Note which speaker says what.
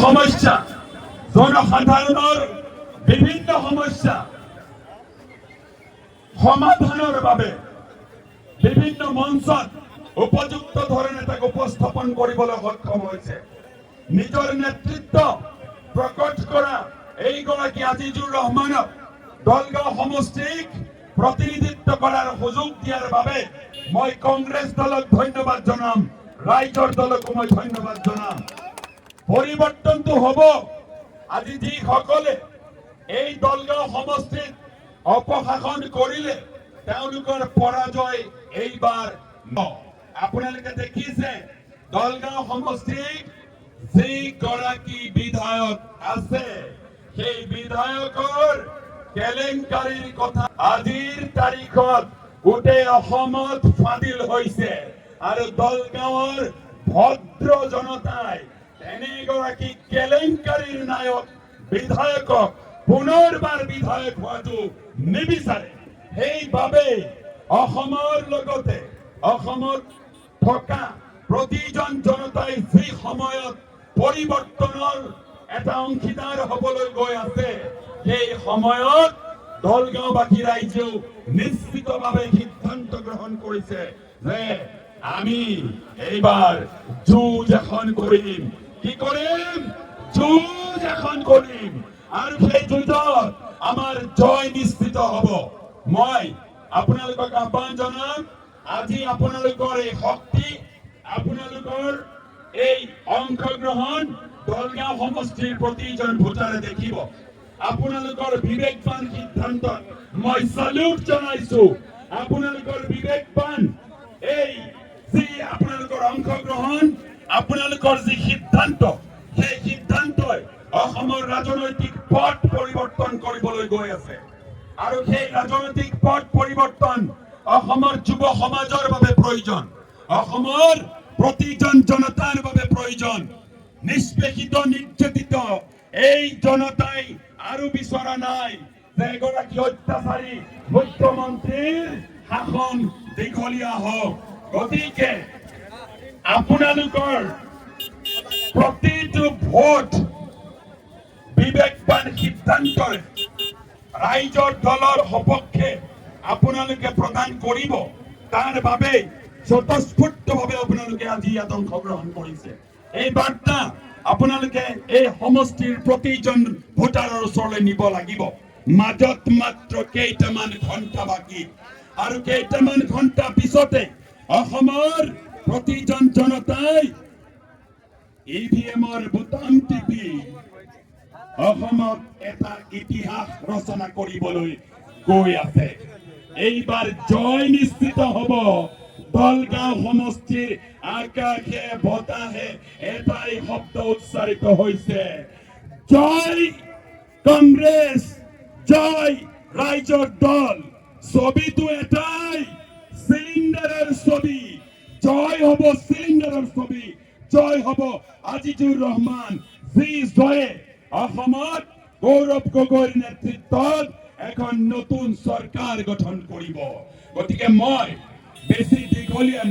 Speaker 1: সমস্যা জনসাধাৰণৰ বিভিন্ন সমস্যা সমাধানৰ বাবে বিভিন্ন মঞ্চত উপযুক্ত ধৰণে তাক উপস্থাপন কৰিবলৈ সক্ষম হৈছে। নিজৰ নেতৃত্ব প্ৰকট কৰা এইগৰাকী আজিজুৰ ৰহমানক দলগাঁও সমষ্টিক প্ৰতিনিধিত্ব কৰাৰ সুযোগ দিয়াৰ বাবে মই কংগ্ৰেছ দলক ধন্যবাদ জনাম, ৰাইজৰ দলকো মই ধন্যবাদ জনাম। পৰিৱৰ্তনটো হ'ব। আজি যিসকলে এই দলগাঁও সমষ্টিত অপশাসন কৰিলে তেওঁলোকৰ পৰাজয় এইবাৰ আপোনালোকে দেখিছে দলগাঁও সমষ্টিত যিগৰাকী বিধায়ক আছে সেই বিধায়কৰ কেলেংকাৰীৰ কথা আজিৰ তাৰিখত গোটেই অসমত ফাদিল হৈছে আৰু দলগাঁৱৰ ভদ্ৰ জনতাই এনেগৰাকী কেলেংকাৰীৰ নায়ক বিধায়কক পুনৰবাৰ বিধায়ক হোৱাটো নিবিচাৰে। সেইবাবে অসমৰ লগতে অসমত থকা প্ৰতিজন জনতাই যি সময়ত পৰিৱৰ্তনৰ এটা অংশীদাৰ হবলৈ গৈ আছে সেই সময়ত দলগাঁওবাসী ৰাইজেও নিশ্চিতভাৱে সিদ্ধান্ত গ্ৰহণ কৰিছে যে আমি এইবাৰ যুঁজ এখন কৰিম। কি কৰিম? যুঁজ এখন কৰিম আৰু সেই যুঁজত আমাৰ জয় নিশ্চিত হ'ব। মই আপোনালোকক আহ্বান জনাম, আজি আপোনালোকৰ এই শক্তি, আপোনালোকৰ এই অংশগ্ৰহণ দলগাঁও সমষ্টিৰ প্ৰতিজন ভোটাৰে দেখিব। আপোনালোকৰ বিবেকবান সিদ্ধান্তত মই সালুট জনাইছো। আপোনালোকৰ বিবেকবান এই যি আপোনালোকৰ অংশগ্ৰহণ, আপোনালোকৰ যি সিদ্ধান্ত, সেই সিদ্ধান্তই অসমৰ ৰাজনৈতিক পথ পৰিৱৰ্তন কৰিবলৈ গৈ আছে আৰু সেই ৰাজনৈতিক পথ পৰিৱৰ্তন অসমৰ যুৱ সমাজৰ বাবে প্ৰয়োজন, অসমৰ প্ৰতিজন জনতাৰ বাবে প্ৰয়োজন। নিষ্পেষিত নিৰ্যাতিত এই জনতাই আৰু বিচৰা নাই যে এগৰাকী অত্যাচাৰী মুখ্যমন্ত্ৰীৰ শাসন দীঘলীয়া হওক। গতিকে আপোনালোকৰ প্ৰতিটো ভোট বিবেকবান সিদ্ধান্তৰে ৰাইজৰ দলৰ সপক্ষে আপোনালোকে প্ৰদান কৰিব। তাৰ বাবে স্বতঃস্ফূৰ্তভাৱে আপোনালোকে আজি ইয়াত অংশগ্ৰহণ কৰিছে। এই বাৰ্তা আপোনালোকে এই সমষ্টিৰ প্ৰতিজন ভোটাৰৰ ওচৰলৈ নিব লাগিব। মাজত মাত্ৰ কেইটামান ঘণ্টা বাকী আৰু কেইটামান ঘণ্টা পিছতে অসমৰ প্ৰতিজন জনতাই ইভিএমৰ বুটাম টিপি অসমত এটা ইতিহাস ৰচনা কৰিবলৈ গৈ আছে। এইবাৰ জয় নিশ্চিত হ'ব। দলগাঁও সমষ্টিৰ আকাশে বতাহে এটাই শব্দ উচ্চাৰিত হৈছে, জয় কংগ্ৰেছ, জয় ৰাইজৰ দল। ছবিটো এটাই, চিলিণ্ডাৰৰ ছবি। জয় হ'ব চিলিণ্ডাৰৰ ছবি, জয় হ'ব আজিজুৰ ৰহমান, যি জয়ে অসমত গৌৰৱ গগৈৰ নেতৃত্বত এখন নতুন চৰকাৰ গঠন কৰিব। গতিকে মই বেছি দীঘলীয়া